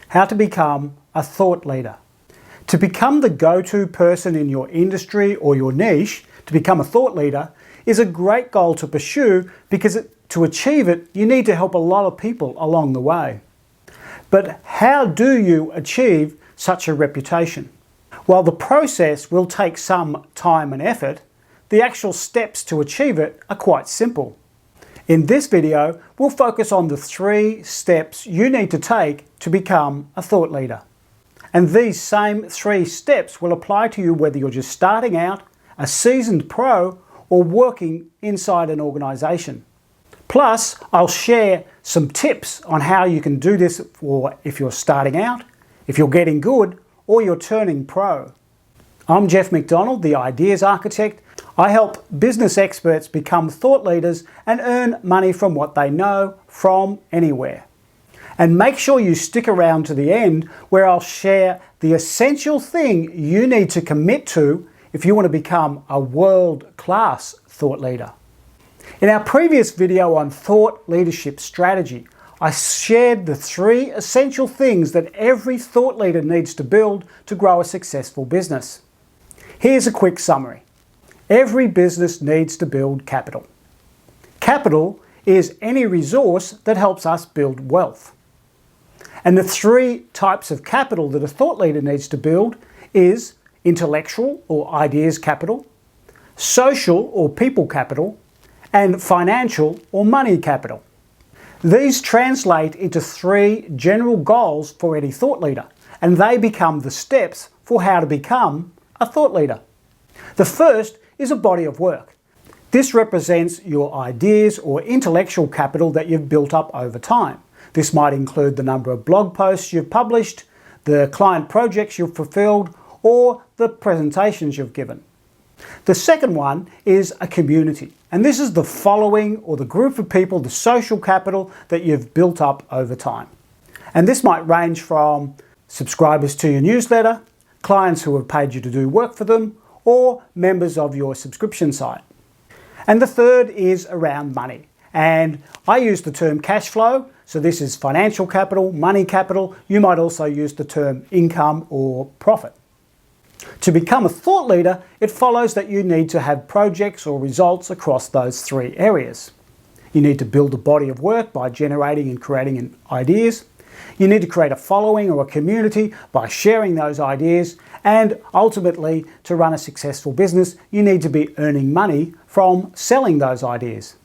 how to become a thought leader. To become the go-to person in your industry or your niche, to become a thought leader, is a great goal to pursue because to achieve it, you need to help a lot of people along the way. But how do you achieve such a reputation? While the process will take some time and effort, the actual steps to achieve it are quite simple. In this video, we'll focus on the 3 steps you need to take to become a thought leader. And these same 3 steps will apply to you whether you're just starting out, a seasoned pro, or working inside an organisation. Plus, I'll share some tips on how you can do this for if you're starting out, if you're getting good, or you're turning pro. I'm Geoff McDonald, the Ideas Architect. I help business experts become thought leaders and earn money from what they know from anywhere. And make sure you stick around to the end where I'll share the essential thing you need to commit to if you want to become a world-class thought leader. In our previous video on thought leadership strategy, I shared the 3 essential things that every thought leader needs to build to grow a successful business. Here's a quick summary. Every business needs to build capital. Capital is any resource that helps us build wealth. And the 3 types of capital that a thought leader needs to build is intellectual or ideas capital, social or people capital, and financial or money capital. These translate into 3 general goals for any thought leader, and they become the steps for how to become a thought leader. The first is a body of work. This represents your ideas or intellectual capital that you've built up over time. This might include the number of blog posts you've published, the client projects you've fulfilled, or the presentations you've given. The second one is a community, and this is the following or the group of people, the social capital that you've built up over time. And this might range from subscribers to your newsletter, clients who have paid you to do work for them, or members of your subscription site. And the third is around money. And I use the term cash flow, so this is financial capital, money capital. You might also use the term income or profit. To become a thought leader, it follows that you need to have projects or results across those 3 areas. You need to build a body of work by generating and creating ideas. You need to create a following or a community by sharing those ideas. And ultimately, to run a successful business, you need to be earning money from selling those ideas.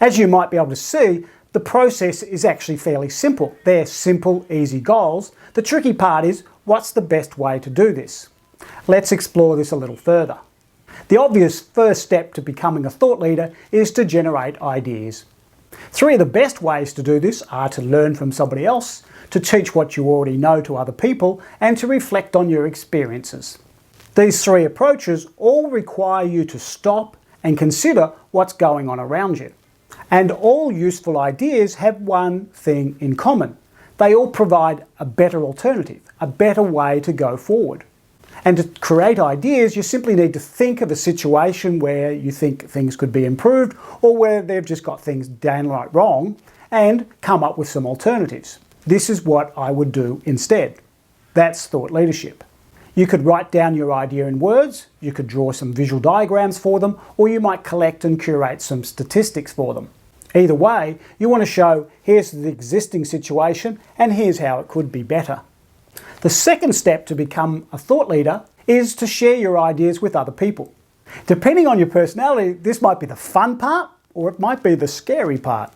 As you might be able to see, the process is actually fairly simple. They're simple, easy goals. The tricky part is, what's the best way to do this? Let's explore this a little further. The obvious first step to becoming a thought leader is to generate ideas. 3 of the best ways to do this are to learn from somebody else, to teach what you already know to other people, and to reflect on your experiences. These 3 approaches all require you to stop and consider what's going on around you. And all useful ideas have one thing in common. They all provide a better alternative, a better way to go forward. And to create ideas, you simply need to think of a situation where you think things could be improved or where they've just got things downright wrong and come up with some alternatives. This is what I would do instead. That's thought leadership. You could write down your idea in words, you could draw some visual diagrams for them, or you might collect and curate some statistics for them. Either way, you want to show here's the existing situation and here's how it could be better. The second step to become a thought leader is to share your ideas with other people. Depending on your personality, this might be the fun part or it might be the scary part.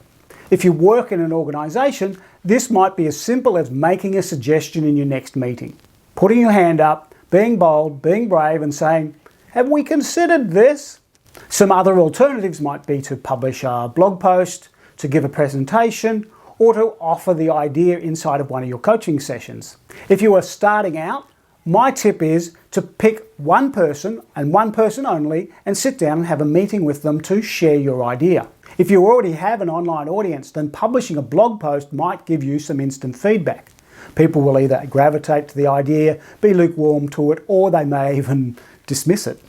If you work in an organisation, this might be as simple as making a suggestion in your next meeting. Putting your hand up, being bold, being brave and saying, have we considered this? Some other alternatives might be to publish a blog post, to give a presentation, or to offer the idea inside of one of your coaching sessions. If you are starting out, my tip is to pick one person and one person only and sit down and have a meeting with them to share your idea. If you already have an online audience, then publishing a blog post might give you some instant feedback. People will either gravitate to the idea, be lukewarm to it, or they may even dismiss it.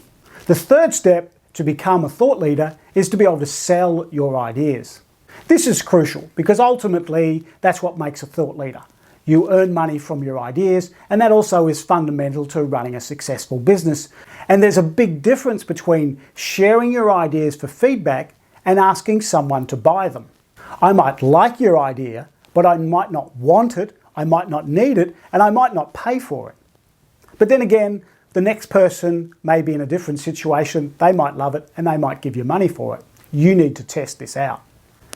The third step to become a thought leader is to be able to sell your ideas. This is crucial because ultimately that's what makes a thought leader. You earn money from your ideas, and that also is fundamental to running a successful business. And there's a big difference between sharing your ideas for feedback and asking someone to buy them. I might like your idea, but I might not want it, I might not need it, and I might not pay for it. But then again, the next person may be in a different situation, they might love it, and they might give you money for it. You need to test this out.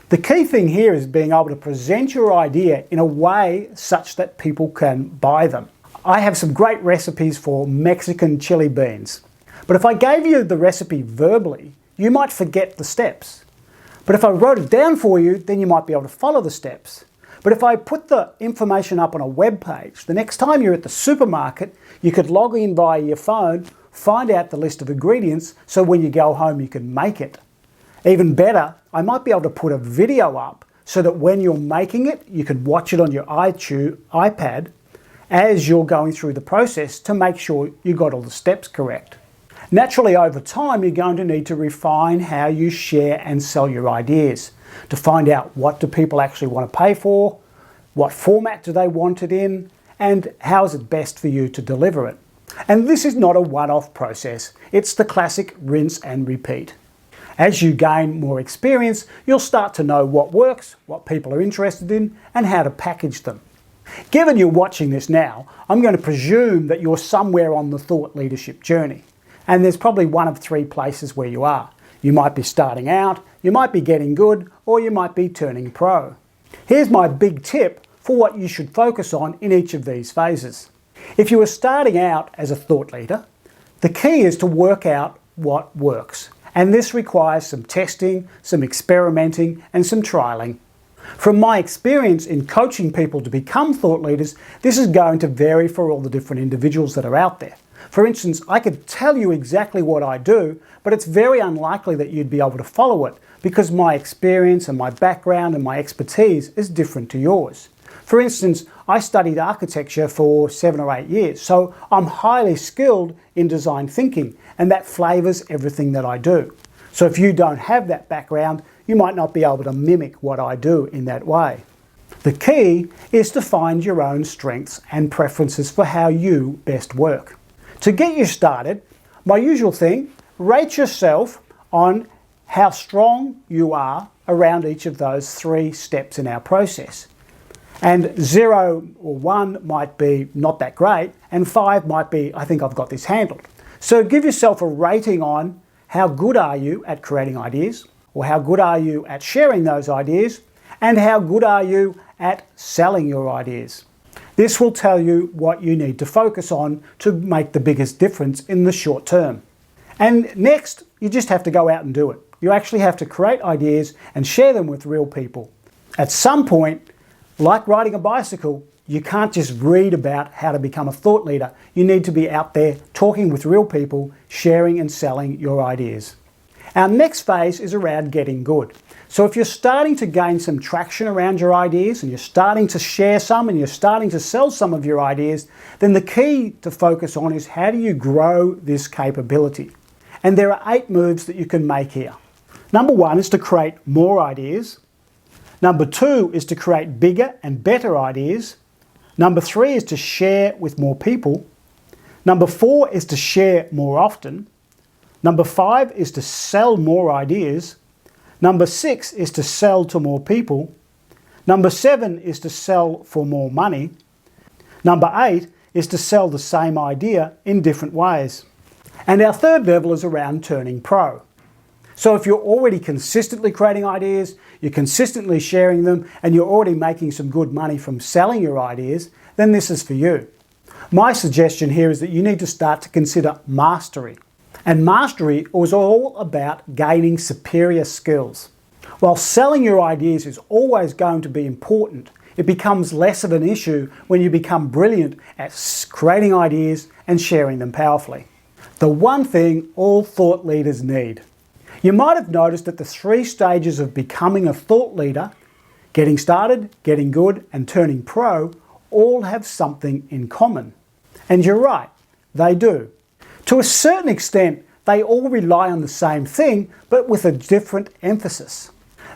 The key thing here is being able to present your idea in a way such that people can buy them. I have some great recipes for Mexican chili beans. But if I gave you the recipe verbally, you might forget the steps. But if I wrote it down for you, then you might be able to follow the steps. But if I put the information up on a web page, the next time you're at the supermarket, you could log in via your phone, find out the list of ingredients, so when you go home you can make it. Even better, I might be able to put a video up so that when you're making it, you can watch it on your iPad as you're going through the process to make sure you got all the steps correct. Naturally, over time, you're going to need to refine how you share and sell your ideas to find out what do people actually want to pay for, what format do they want it in, and how is it best for you to deliver it. And this is not a one-off process. It's the classic rinse and repeat. As you gain more experience, you'll start to know what works, what people are interested in, and how to package them. Given you're watching this now, I'm going to presume that you're somewhere on the thought leadership journey. And there's probably one of three places where you are. You might be starting out, you might be getting good, or you might be turning pro. Here's my big tip for what you should focus on in each of these phases. If you are starting out as a thought leader, the key is to work out what works. And this requires some testing, some experimenting, and some trialing. From my experience in coaching people to become thought leaders, this is going to vary for all the different individuals that are out there. For instance, I could tell you exactly what I do, but it's very unlikely that you'd be able to follow it because my experience and my background and my expertise is different to yours. For instance, I studied architecture for 7 or 8 years, so I'm highly skilled in design thinking, and that flavours everything that I do. So if you don't have that background, you might not be able to mimic what I do in that way. The key is to find your own strengths and preferences for how you best work. To get you started, my usual thing, rate yourself on how strong you are around each of those 3 steps in our process. And 0 or 1 might be not that great, and 5 might be, I think I've got this handled. So give yourself a rating on how good are you at creating ideas, or how good are you at sharing those ideas, and how good are you at selling your ideas. This will tell you what you need to focus on to make the biggest difference in the short term. And next, you just have to go out and do it. You actually have to create ideas and share them with real people. At some point, like riding a bicycle, you can't just read about how to become a thought leader. You need to be out there talking with real people, sharing and selling your ideas. Our next phase is around getting good. So if you're starting to gain some traction around your ideas and you're starting to share some and you're starting to sell some of your ideas, then the key to focus on is how do you grow this capability? And there are 8 moves that you can make here. Number 1 is to create more ideas. Number 2 is to create bigger and better ideas. Number 3 is to share with more people. Number 4 is to share more often. Number 5 is to sell more ideas. Number 6 is to sell to more people. Number 7 is to sell for more money. Number 8 is to sell the same idea in different ways. And our third level is around turning pro. So if you're already consistently creating ideas, you're consistently sharing them, and you're already making some good money from selling your ideas, then this is for you. My suggestion here is that you need to start to consider mastery. And mastery is all about gaining superior skills. While selling your ideas is always going to be important, it becomes less of an issue when you become brilliant at creating ideas and sharing them powerfully. The one thing all thought leaders need. You might have noticed that the 3 stages of becoming a thought leader, getting started, getting good, and turning pro, all have something in common. And you're right, they do. To a certain extent, they all rely on the same thing, but with a different emphasis.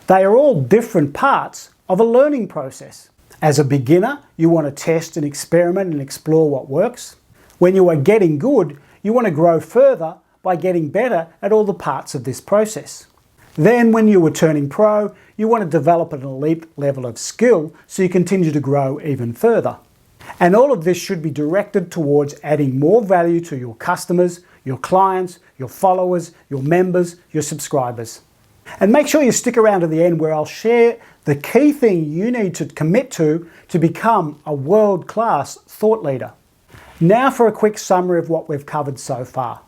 They are all different parts of a learning process. As a beginner, you want to test and experiment and explore what works. When you are getting good, you want to grow further by getting better at all the parts of this process. Then when you are turning pro, you want to develop an elite level of skill so you continue to grow even further. And all of this should be directed towards adding more value to your customers, your clients, your followers, your members, your subscribers. And make sure you stick around to the end where I'll share the key thing you need to commit to become a world-class thought leader. Now for a quick summary of what we've covered so far.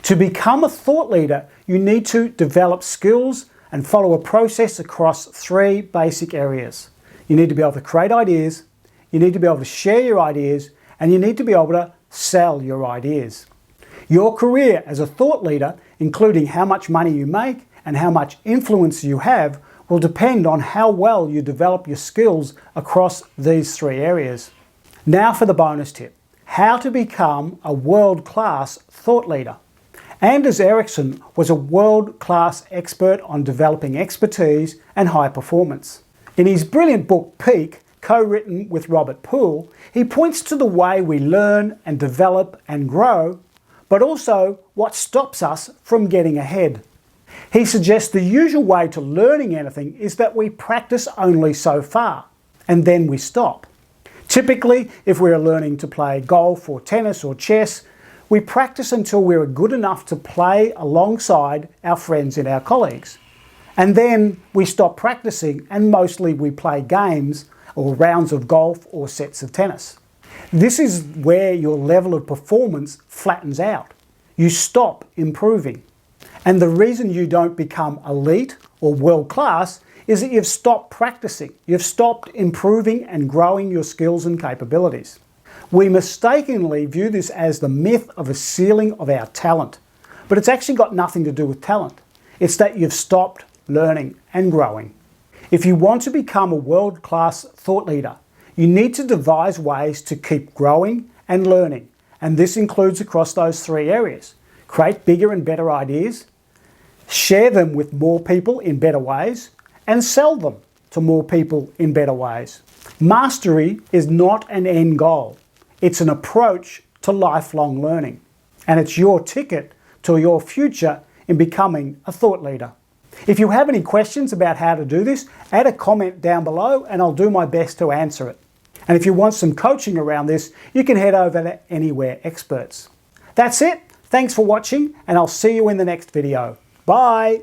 To become a thought leader, you need to develop skills and follow a process across 3 basic areas. You need to be able to create ideas, you need to be able to share your ideas, and you need to be able to sell your ideas. Your career as a thought leader, including how much money you make and how much influence you have, will depend on how well you develop your skills across these 3 areas. Now for the bonus tip. How to become a world-class thought leader. Anders Ericsson was a world-class expert on developing expertise and high performance. In his brilliant book Peak, co-written with Robert Poole, he points to the way we learn and develop and grow, but also what stops us from getting ahead. He suggests the usual way to learning anything is that we practice only so far, and then we stop. Typically, if we're learning to play golf or tennis or chess, we practice until we're good enough to play alongside our friends and our colleagues. And then we stop practicing and mostly we play games or rounds of golf or sets of tennis. This is where your level of performance flattens out. You stop improving. And the reason you don't become elite or world class is that you've stopped practicing. You've stopped improving and growing your skills and capabilities. We mistakenly view this as the myth of a ceiling of our talent, but it's actually got nothing to do with talent. It's that you've stopped learning and growing. If you want to become a world-class thought leader, you need to devise ways to keep growing and learning, and this includes across those 3 areas. Create bigger and better ideas, share them with more people in better ways, and sell them to more people in better ways. Mastery is not an end goal. It's an approach to lifelong learning, and it's your ticket to your future in becoming a thought leader. If you have any questions about how to do this, add a comment down below and I'll do my best to answer it. And if you want some coaching around this, you can head over to Anywhere Experts. That's it. Thanks for watching and I'll see you in the next video. Bye.